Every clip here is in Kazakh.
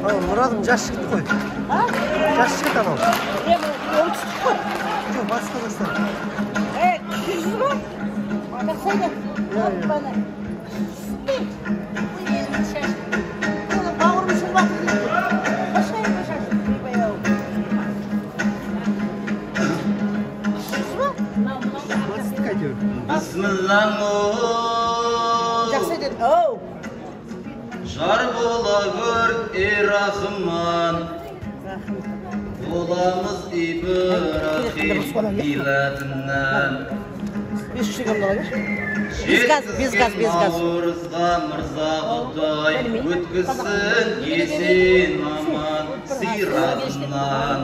Murat'ın жас жігіт қой. Жас жігіт анау. Оңтүстік қой. Жоқ, батыс Қазақстан. Жүрсіз ба? Бақсайды. Бана. Бауырым шылбақ. Башайын. Жүрсіз ба? Батыстық әйтеуір. Бисмиллаху. Жақсы деді. Оу. Жар бола гөр, рахман. Боламыз Ибрахим милләтінен. Бес шегімді ғой. Без газ. Наурызға мырза Құдай өткізсін есен аман сиратынан.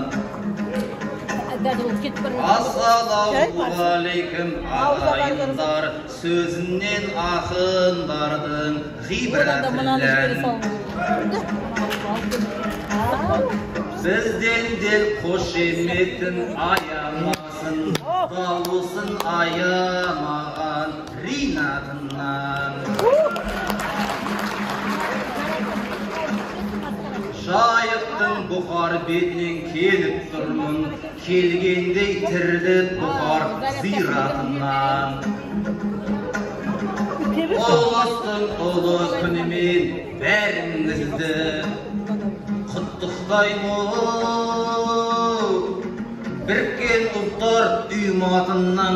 Ассалаумағалейкум ағайындар, сөзінен ақындардың ғибратілән. Бізден де қошеметін аямасын, дауысын аямаған ринатынан. Жайықтың бұқар бетінен келіп тұрмын, келгендей тіріліп бұқар зиратынан. Ұлыстың ұлы күнімен бәріңізді құттықтаймын. Біріккен ұлттар ұйыматынан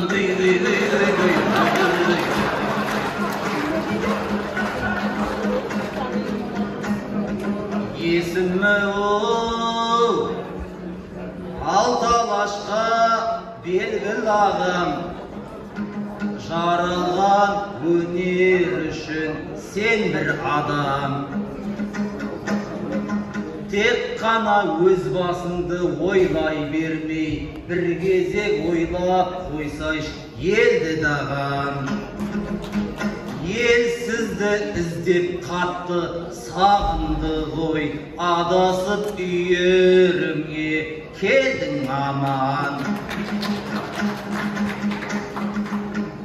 есімі ол алталашқа белгілі ағам, жаралған өнер үшін сен бір адам. Тек қана өз басыңды ойлай бермей, бір кезек ойлап қойсайш елді даған. Ел сізді іздеп қатты сағынды ғой, адасып үйіріңе келдің аман.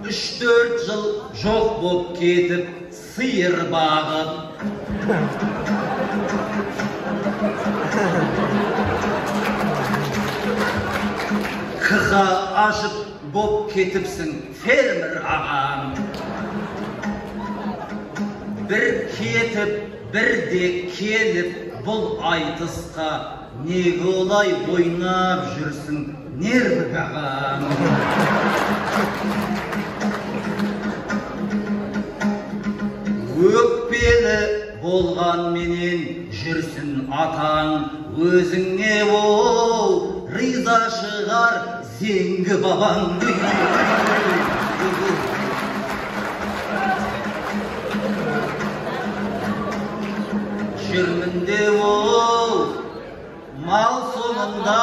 3-4 жыл жоқ боп кетіп, сиыр бағып. Қыға ашып боп кетіпсің фермер ағам. Бір кетіп, бірде келіп бұл айтысқа, неге олай ойнап жүрсің нерві ағам. Өкпелі болған менен жүрсін атаң, өзіңе ол риза шығар зеңгі бабаң. Жүрмінде ол мал соңында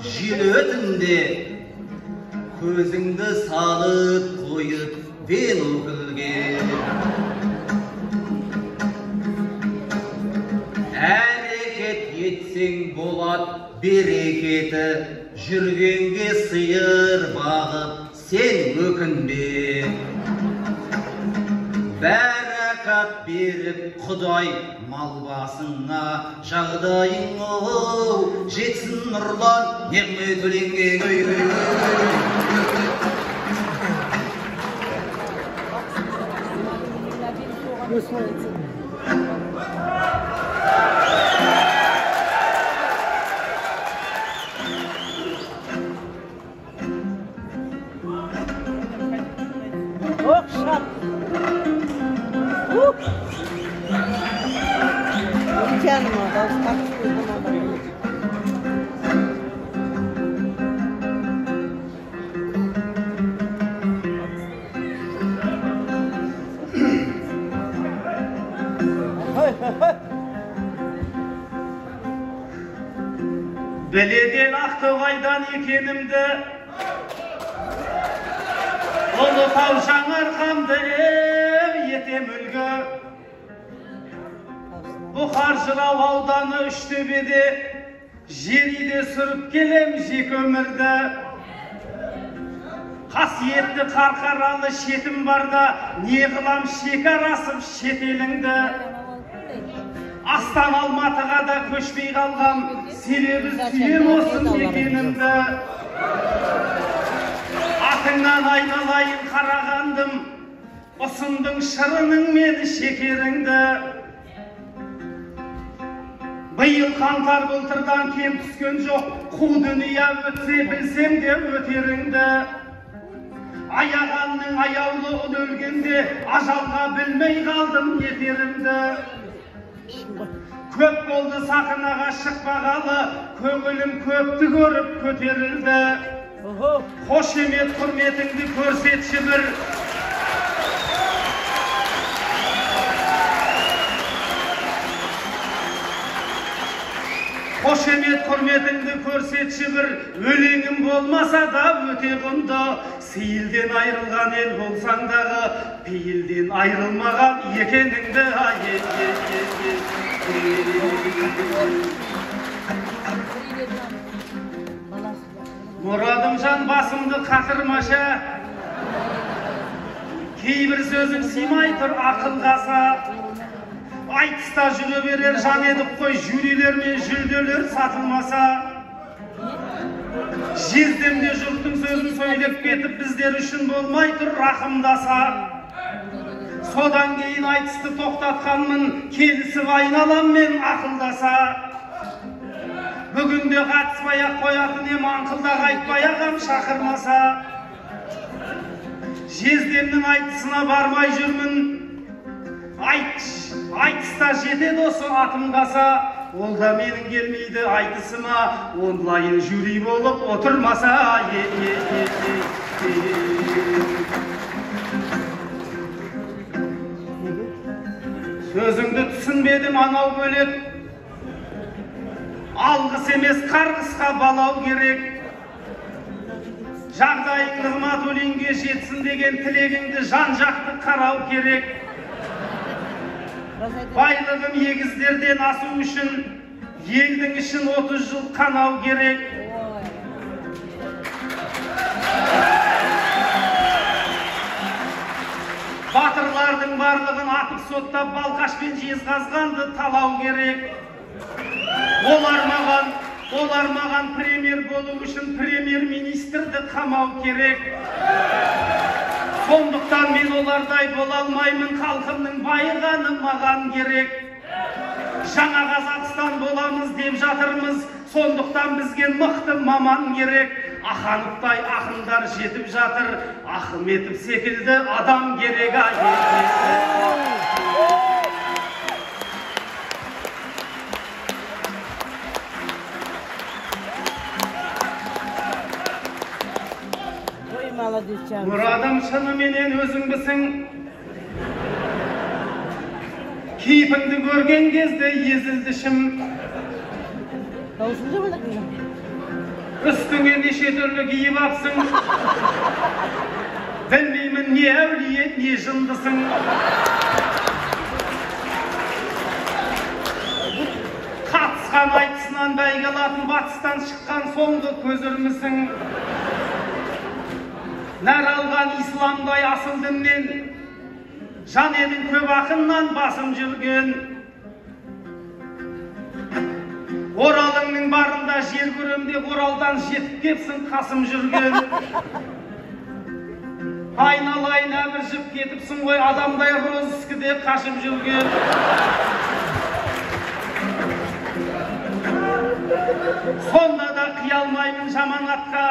жүретінде, көзіңді салып қойып бел өкілге. Әрекет етсең болат берекеті, жүргенге сиыр бағып сен өкінбе. Бәрәкат беріп Құдай мал басыңа, жағдайың оу жетсін нұрлан неғмет өлеңге. Біледен Ақтоғайдан екенімді, Ұлытау Жаңарқамды етем үлгі. Бұқар Жырау ауданы Үштөбеде жериде сүріп келем жек өмірді. Қасиетті Қарқаралы шетім барда, не қылам шекарасып шетеліңді. Астан Алматыға да көшпей қалғам, себебі сүйем olsun екенімді. Атыңнан айналайын қарағандым, ұсындың шырының мені шекеріңді. Биыл қаңтар былтырдан кем түскен жоқ, қу дүния өтсе білсем де өтеріңді. Аяғанның аяулы ұл өлгенде, ажалға білмей қалдым етерімді. Көп болды сахнаға шықпағалы, көңілім көпті көріп көтерілді. Қошемет құрметіңді көрсетші бір. Қошемет құрметіңді көрсетші бір, өлеңім болмаса да өте құнды. Сейілден айрылған ел болсаң дағы, пейілден айрылмаған екеніңді. Мұрадым жан басымды қатырмаша, кейбір сөзің симай тұр ақылғаса. Айтыста жүре берер жан едік қой, жюрилер мен жүлделер сатылмаса. Жездемде жұрттың сөзін сөйлеп кетіп, біздер үшін болмай тұр рақымдаса. Содан кейін айтысты тоқтатқанмын, келісіп айналам мен ақылдаса. Бүгінде қатыспай-ақ қоятын ем, аңқылдақ айтпай-ағам шақырмаса. Жездемнің айтысына бармай жүрмін, айтыста жетеді осы атымғаса. Ол да менің келмейді айтысыма, онлайн жюри болып отырмаса. Сөзіңді түсінбедім анау бөлек, алғыс емес қарғысқа балау керек. Жағдайың Нығматуллинге жетсін деген тілегіңді жан-жақты қарау керек. Байлығым егіздерден асу үшін, елдің ішін 30 жыл қанау керек. Батырлардың барлығын атып соттап, балқашпен жезқазғанды талау керек. Олар маған премьер болу үшін премьер-министрді қамау керек. Сондықтан мен олардай бола алмаймын, халқымның байығаны маған керек. Жаңа Қазақстан боламыз деп жатырмыз, сондықтан бізге мықты маман керек. Ахановтай ақындар жетіп жатыр, Ахметов секілді адам керек. Мұрадым шыныменен өзіңбісің, кейпіңді көрген кезде езілді ішім. Үстіңе неше түрлі киіп апсың, білмеймін не әулие, не жындысың. Қатысқан айтысынан бәйге алатын батыстан шыққан соңғы көзірмісің. Нәр алған исламдай асыл діннен, жан едің көп ақыннан басым жүрген. Оралыңның барында жер көрем деп Оралдан жетіп кепсін қасым жүрген. Айналайын әміржіп кетіпсің ғой, адамдай розыскіде қашып жүрген. Сонда да қия алмаймын жаманатқа,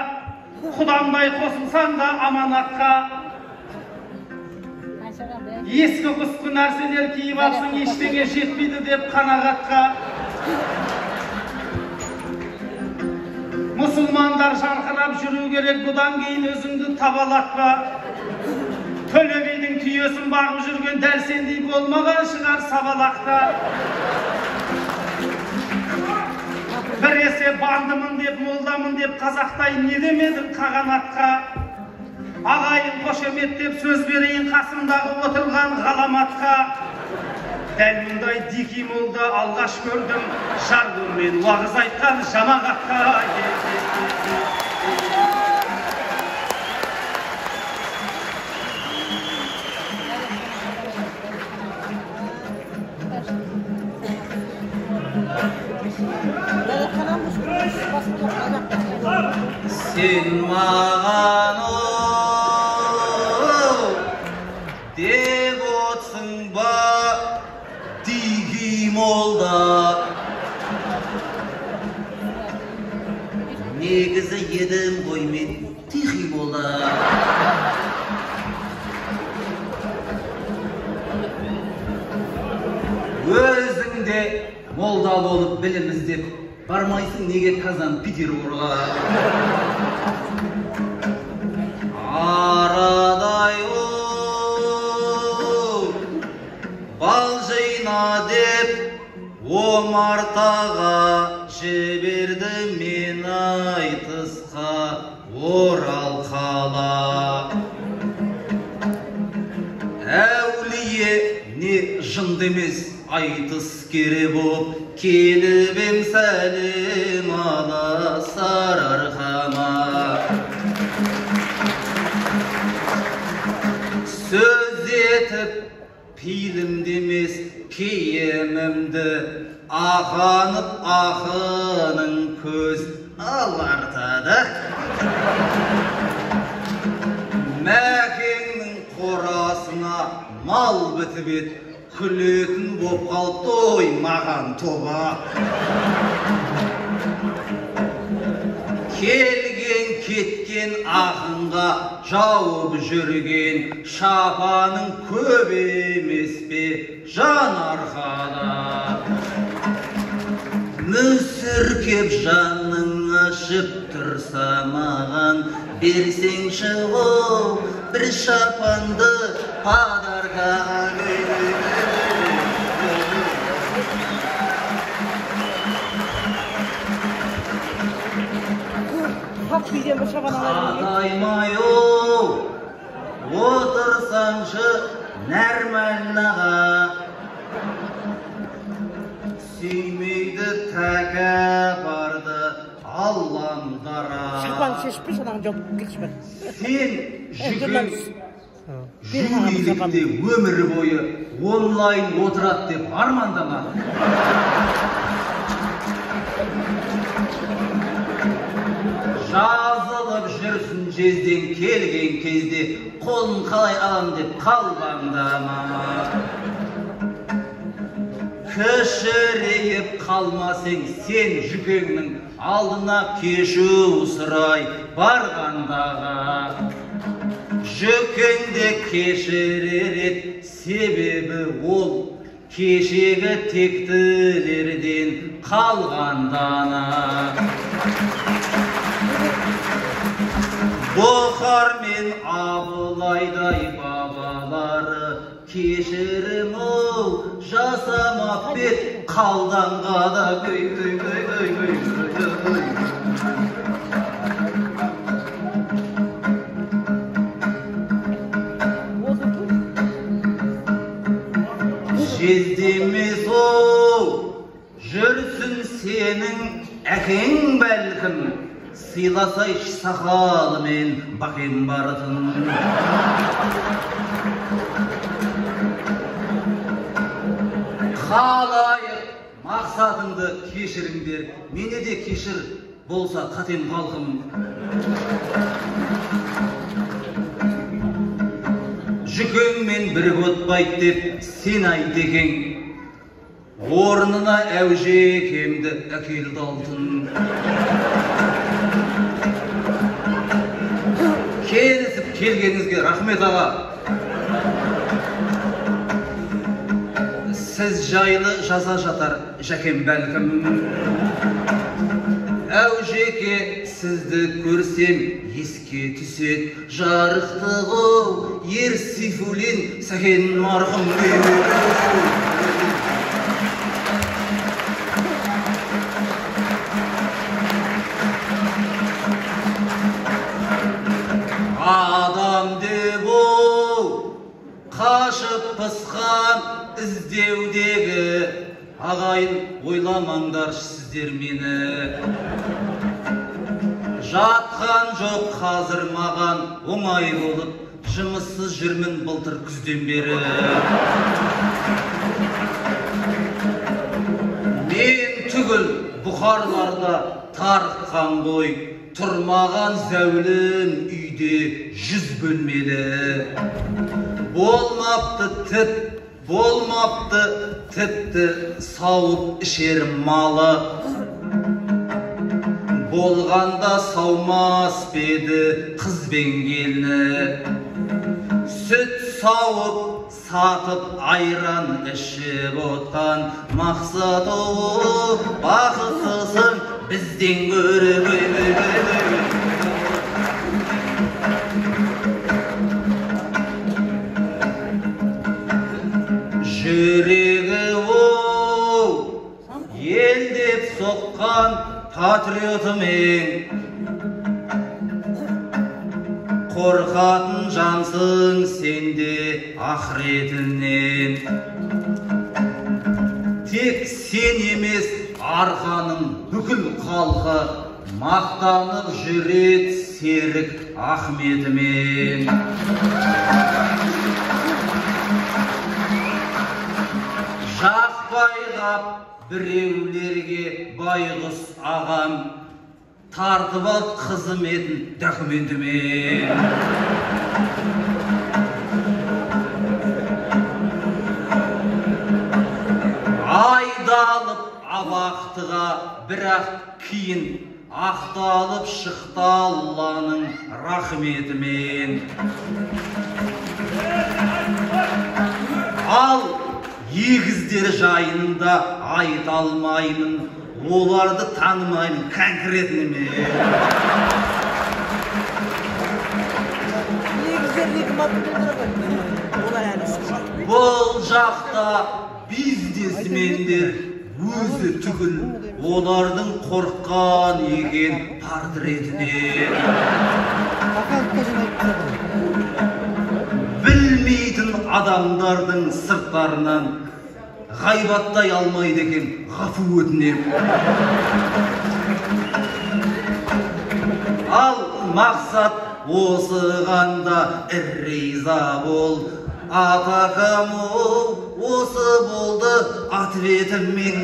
Құдамдай қосылсаң да аманатқа. Ескі құсқы нәрселер киіп алсың, ештеңе жетпейді деп қанағатқа. Мұсылмандар жарқырап жүру керек, бұдан кейін өзіңді табалатпа. Төле бидің түйесін бағып жүрген дәл сендей болмаған шығар сабалақта. Біресе бандымын деп, молдамын деп, қазақтай не демедің қағанатқа. Ағайын қошемет деп сөз берейін қасымдағы отырған ғаламатқа. Дәл мұндай дики молда алғаш көрдім, жаргонмен уағыз айтқан жамағатқа. Sen mağan dep otsun ba digi molda. Negizi yedim koymen tixi molda. Özünde molda olup bilimiz dep barmaysın nege Kazan Peterburg'a. Araday bal jayna dep Omartağa жіберді мен айтысқа орал қала. Әулие не жынды емес айтыс кере боп келіп ем сәлем ала Сарыарқама. Сөз етіп пейілімді емес киімімді ағанып ақының көз алартады. Мәкеңнің қорасына мал бітіп ет, күлетін боп қалыпты ой маған тоба. Келген кеткен ақынға жауып жүрген шапаның көп емес пе Жанарқада. Мүсіркеп жаның ашып тұрса маған берсеңші оу бір шапанды подаркаға. Қадаймай-оу отырсаңшы нәрмәлнаға. Сүймейді тәкәпарды алламдара. Шапан шешпеш анаң жоқ кешпен. Сен жүйелікте өмір бойы онлайн отырат деп армандама. Жазылып жүрсін жезден келген кезде қолын қалай алам деп қалбаңдама. Кішірейіп қалмасың сен жүкеңнің алдына кешу сұрай барғандаға. Жүкеңді кешірер ет, себебі ол кешегі тектілерден қалғандана. Бұхар мен Абылайдай бабалары кешірім ол жасамап бет қалданға да көй. Жездемес оу жүрсін сенің әкең бәлкім, сыйласайшы сақалы мен бақем барытын. Қалайық мақсатыңды кешіріңдер, мене де кешір болса қатем қалқым. Жүкеңмен бірігіп отпайды деп сен айт екен, орнына әужекемді әкелді алтын. Келісіп келгеніңізге рахмет аға. Сіз жайлы жаза жатар жәкем бәлкім. Әужеке сізді көрсем еске түсет жарықтығы ер Сейфуллин Сәкен марқым. Адам деп оу қашып пысқан іздеудегі ағайын ойламаңдар сіздер мені. Жатқан жоқ қазір маған оңай болып, жұмыссыз жүрмін былтыр күзден бері. Мен түгіл бұқарларда тарыққан қой, тұрмаған зәулім үйде 100 бөлмелі. Болмапты тіпті сауып ішер малы. Болғанда саумас беді қыз бен келіні. Сүт сауып, сатып айран ішіп отқан мақсаты бақыттысың бізден гөрі. Жүрегі ел деп соққан патриотымен, қорқатын жансың сенде ақыретінен. Тек сен емес арқаның бүкіл халқы мақтанып жүрет Серік Ахметімен. Жақпайғап біреулерге байғұс ағам тартып ал қызметін документімен. Айдалып абақтыға бірақ кейін ақталып шықты Алланың рахметімен. Ал егіздер жайында айта алмаймын, оларды танымаймын конкретнімен. Бұл жақта бизнесмендер өзі түгіл, олардың қорққан екен портретінен. Білмейтін адамдардың сырттарынан ғайбаттай алмайды екен ғафу өтінем. Ал мақсат осығанда риза бол, атақаму осы болды ответіммен.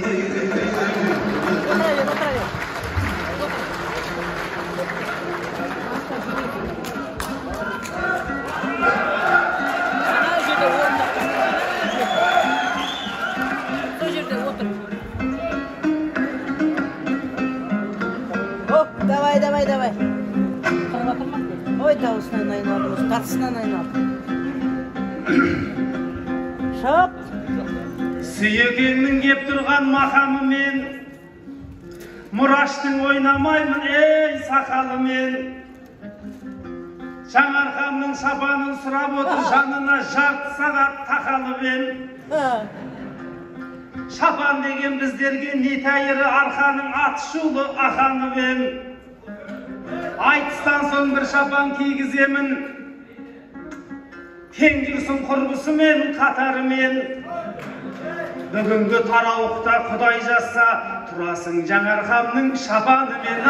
Давай. Ой, дауысынан айналдыңыз, тартысынан айналды. Шап! Сүйекеңнің кеп тұрған мақамымен, мұраштың ойнамаймын, ей сақалымен. Жаңарқамның шапанын сұрап отыр, жанына жарты сағат тақалымен. Шапан деген біздерге не тәйірі арқаның атышулы ақанымен. Айтыстан соң бір шапан кигіземін, тең жүрсін құрбысымен, қатарымен. Бүгінгі тарауықта Құдай жазса, тұрасың Жаңарқамның шапанымен.